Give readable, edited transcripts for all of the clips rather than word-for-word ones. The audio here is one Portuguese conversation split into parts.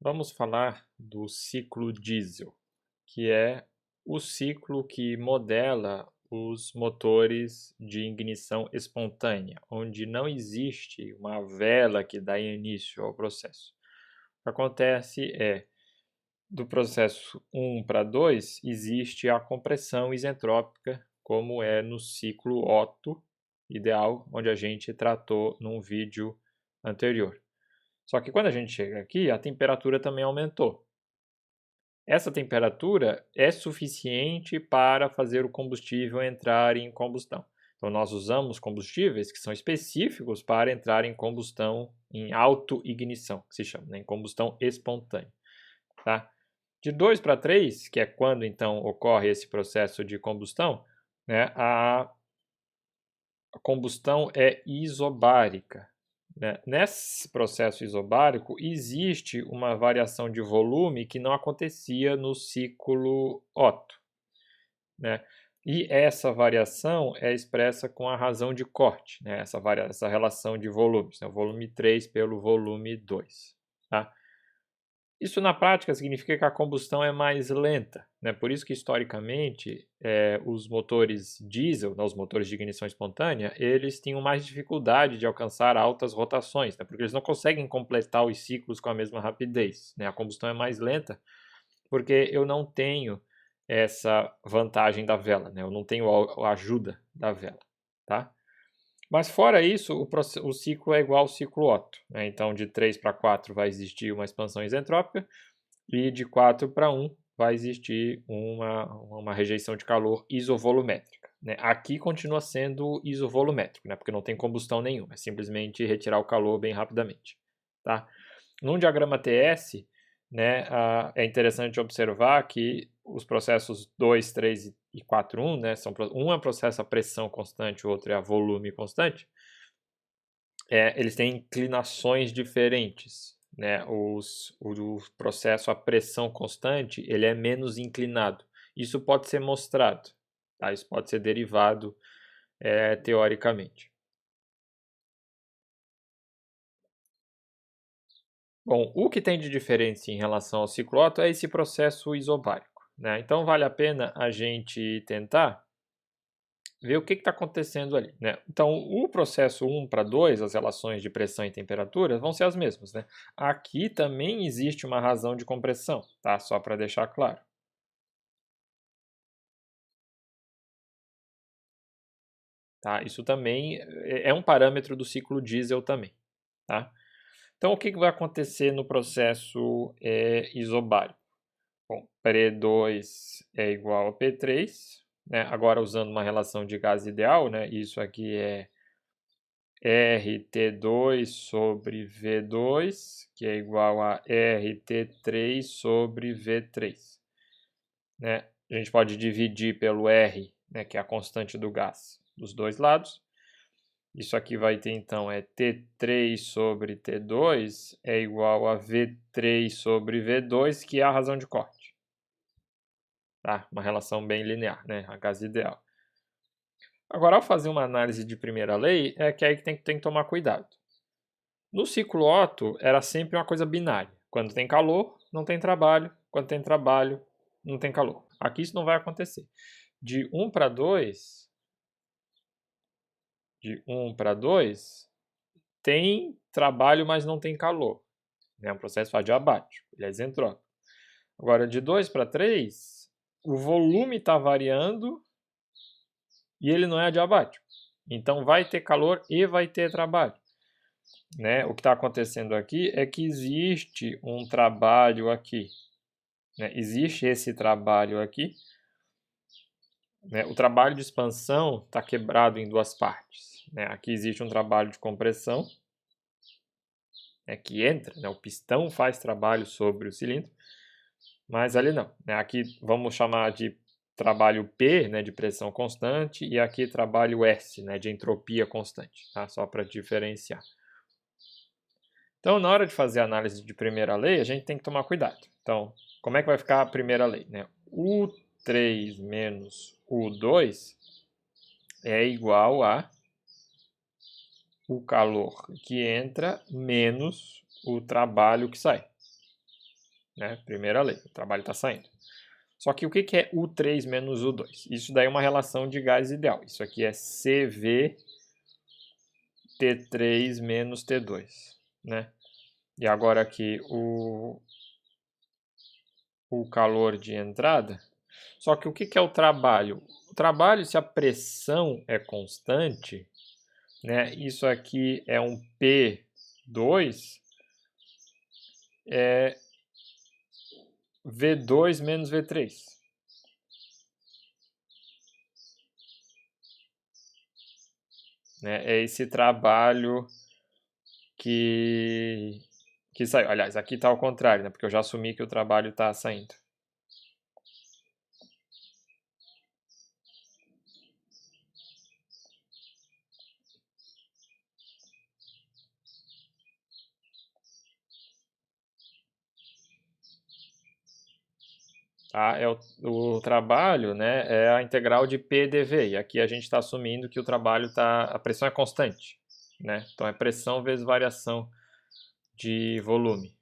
Vamos falar do ciclo diesel, que é o ciclo que modela os motores de ignição espontânea, onde não existe uma vela que dá início ao processo. O que acontece é, do processo 1 para 2, existe a compressão isentrópica, como é no ciclo Otto ideal, onde a gente tratou num vídeo anterior. Só que quando a gente chega aqui, a temperatura também aumentou. Essa temperatura é suficiente para fazer o combustível entrar em combustão. Então, nós usamos combustíveis que são específicos para entrar em combustão em autoignição, que se chama, né, em combustão espontânea. Tá? De 2 para 3, que é quando então ocorre esse processo de combustão, né, a combustão é isobárica. Né? Nesse processo isobárico, existe uma variação de volume que não acontecia no ciclo Otto. Né? E essa variação é expressa com a razão de corte, né? essa relação de volumes, né? O volume 3 pelo volume 2. Tá? Isso na prática significa que a combustão é mais lenta, né? Por isso que historicamente os motores diesel, né, os motores de ignição espontânea, eles tinham mais dificuldade de alcançar altas rotações, né? Porque eles não conseguem completar os ciclos com a mesma rapidez, né? A combustão é mais lenta porque eu não tenho essa vantagem da vela, né? Eu não tenho a ajuda da vela, tá? Mas fora isso, o ciclo é igual ao ciclo Otto, né? Então de 3 para 4 vai existir uma expansão isentrópica, e de 4 para 1 vai existir uma rejeição de calor isovolumétrica. Né? Aqui continua sendo isovolumétrico, né? Porque não tem combustão nenhuma, é simplesmente retirar o calor bem rapidamente. Tá? Num diagrama TS, né, é interessante observar que os processos 2, 3 e 4, 1, né, um é processo a pressão constante, o outro é a volume constante, eles têm inclinações diferentes. Né? O processo a pressão constante ele é menos inclinado. Isso pode ser mostrado, tá? Isso pode ser derivado teoricamente. Bom, o que tem de diferente em relação ao ciclo Otto é esse processo isobárico. Né? Então vale a pena a gente tentar ver o que está acontecendo ali. Né? Então, o processo 1 para 2, as relações de pressão e temperatura, vão ser as mesmas. Né? Aqui também existe uma razão de compressão, tá? Só para deixar claro. Tá? Isso também é um parâmetro do ciclo diesel também. Tá? Então, o que vai acontecer no processo isobárico? Bom, P2 é igual a P3, né? Agora usando uma relação de gás ideal, né? Isso aqui é RT2 sobre V2, que é igual a RT3 sobre V3. Né? A gente pode dividir pelo R, né, que é a constante do gás, dos dois lados. Isso aqui vai ter, então, T3 sobre T2 é igual a V3 sobre V2, que é a razão de corte. Tá? Uma relação bem linear, né? A gás ideal. Agora, ao fazer uma análise de primeira lei, é que aí tem que tomar cuidado. No ciclo Otto, era sempre uma coisa binária. Quando tem calor, não tem trabalho. Quando tem trabalho, não tem calor. Aqui isso não vai acontecer. De 1 para 2, tem trabalho, mas não tem calor. É um processo adiabático, ele é isentrópico. Agora, de 2 para 3, o volume está variando e ele não é adiabático. Então, vai ter calor e vai ter trabalho. Né? O que está acontecendo aqui é que existe um trabalho aqui. Né? Existe esse trabalho aqui. Né? O trabalho de expansão está quebrado em duas partes. Né? Aqui existe um trabalho de compressão, né, que entra, né? O pistão faz trabalho sobre o cilindro, mas ali não. Né? Aqui vamos chamar de trabalho P, né, de pressão constante, e aqui trabalho S, né, de entropia constante, tá? Só para diferenciar. Então, na hora de fazer a análise de primeira lei, a gente tem que tomar cuidado. Então, como é que vai ficar a primeira lei? Né? U3 menos U2 é igual a o calor que entra menos o trabalho que sai. né? Primeira lei, o trabalho está saindo. Só que o que é U3 menos U2? Isso daí é uma relação de gás ideal. Isso aqui é CV T3 menos T2, né? E agora aqui o calor de entrada. Só que o que é o trabalho? O trabalho, se a pressão é constante, né? Isso aqui é um P2, é V2 menos V3. Né? É esse trabalho que saiu. Aliás, aqui está ao contrário, né? Porque eu já assumi que o trabalho está saindo. Tá? O trabalho, né, é a integral de PDV. E aqui a gente está assumindo que o trabalho a pressão é constante. Né? Então é pressão vezes variação de volume.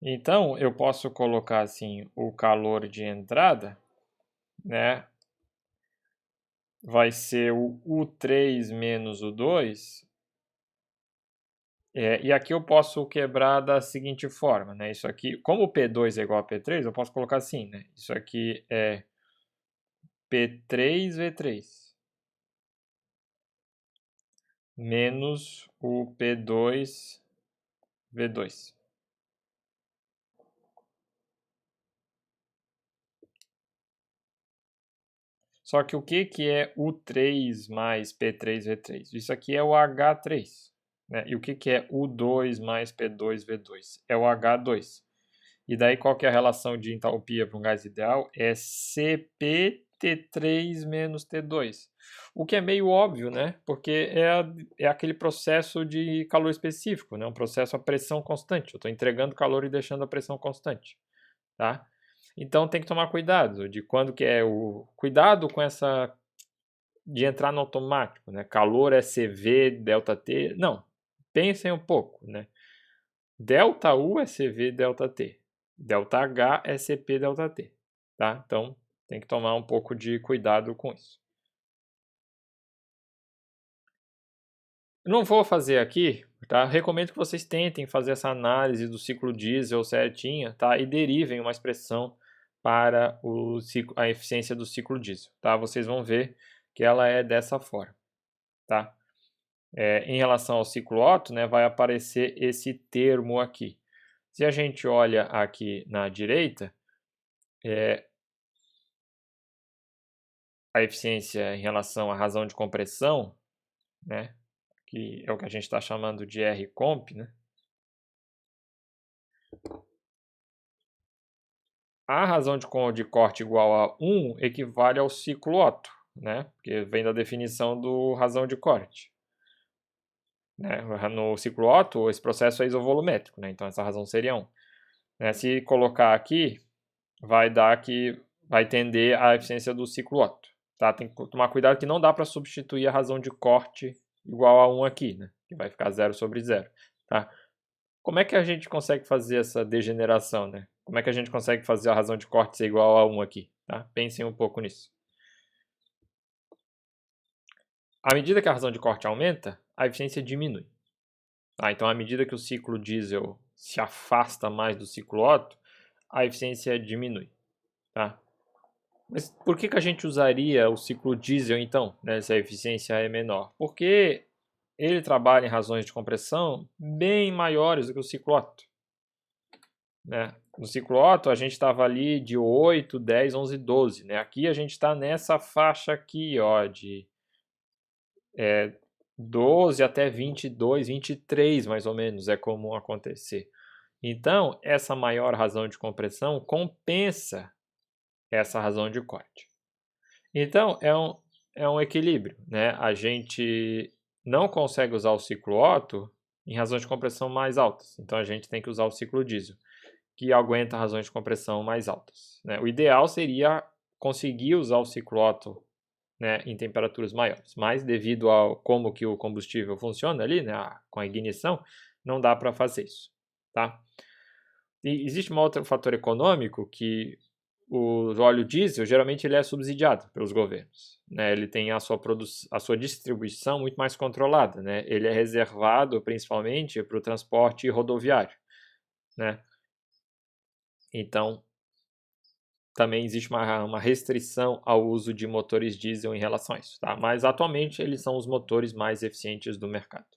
Então, eu posso colocar assim, o calor de entrada, né, vai ser o U3 menos o 2. E aqui eu posso quebrar da seguinte forma, né? Isso aqui, como o P2 é igual a P3, eu posso colocar assim, né? Isso aqui é P3V3 menos o P2V2. Só que o que é U3 mais P3V3? Isso aqui é o H3. Né? E o que é U2 mais P2V2? É o H2. E daí qual que é a relação de entalpia para um gás ideal? É CpT3 menos T2. O que é meio óbvio, né? Porque é aquele processo de calor específico, né? Um processo a pressão constante. Eu estou entregando calor e deixando a pressão constante. Tá? Então tem que tomar cuidado de quando que é o... Cuidado com essa... de entrar no automático, né? Calor é CV, delta T. Não. Pensem um pouco, né? Delta U é CV, delta T. Delta H é CP, delta T. Tá? Então tem que tomar um pouco de cuidado com isso. Não vou fazer aqui, tá? Recomendo que vocês tentem fazer essa análise do ciclo diesel certinha, tá? E derivem uma expressão para a eficiência do ciclo diesel, tá? Vocês vão ver que ela é dessa forma, tá? Em relação ao ciclo Otto, né, vai aparecer esse termo aqui. Se a gente olha aqui na direita, a eficiência em relação à razão de compressão, né, que é o que a gente está chamando de Rcomp, né? A razão de corte igual a 1 equivale ao ciclo Otto, né? Porque vem da definição do razão de corte. Né? No ciclo Otto, esse processo é isovolumétrico, né? Então essa razão seria 1. Né? Se colocar aqui, vai tender à eficiência do ciclo Otto. Tá? Tem que tomar cuidado que não dá para substituir a razão de corte igual a 1 aqui, né? Que vai ficar 0 sobre 0. Tá? Como é que a gente consegue fazer essa degeneração, né? Como é que a gente consegue fazer a razão de corte ser igual a 1 aqui? Tá? Pensem um pouco nisso. À medida que a razão de corte aumenta, a eficiência diminui. Tá? Então, à medida que o ciclo diesel se afasta mais do ciclo Otto, a eficiência diminui. Tá? Mas por que a gente usaria o ciclo diesel, então, né, se a eficiência é menor? Porque ele trabalha em razões de compressão bem maiores do que o ciclo Otto. Né? No ciclo Otto, a gente estava ali de 8, 10, 11, 12. Né? Aqui a gente está nessa faixa aqui, ó, de 12 até 22, 23 mais ou menos é comum acontecer. Então, essa maior razão de compressão compensa essa razão de corte. Então, é um equilíbrio, né? A gente não consegue usar o ciclo Otto em razões de compressão mais altas, então a gente tem que usar o ciclo diesel, que aguenta razões de compressão mais altas, né? O ideal seria conseguir usar o ciclo Otto, né, em temperaturas maiores, mas devido a como que o combustível funciona ali, né, com a ignição, não dá para fazer isso, tá? E existe um outro fator econômico que o óleo diesel, geralmente ele é subsidiado pelos governos, né? Ele tem a sua distribuição muito mais controlada, né? Ele é reservado principalmente para o transporte rodoviário, né? Então, também existe uma restrição ao uso de motores diesel em relação a isso, tá? Mas atualmente eles são os motores mais eficientes do mercado.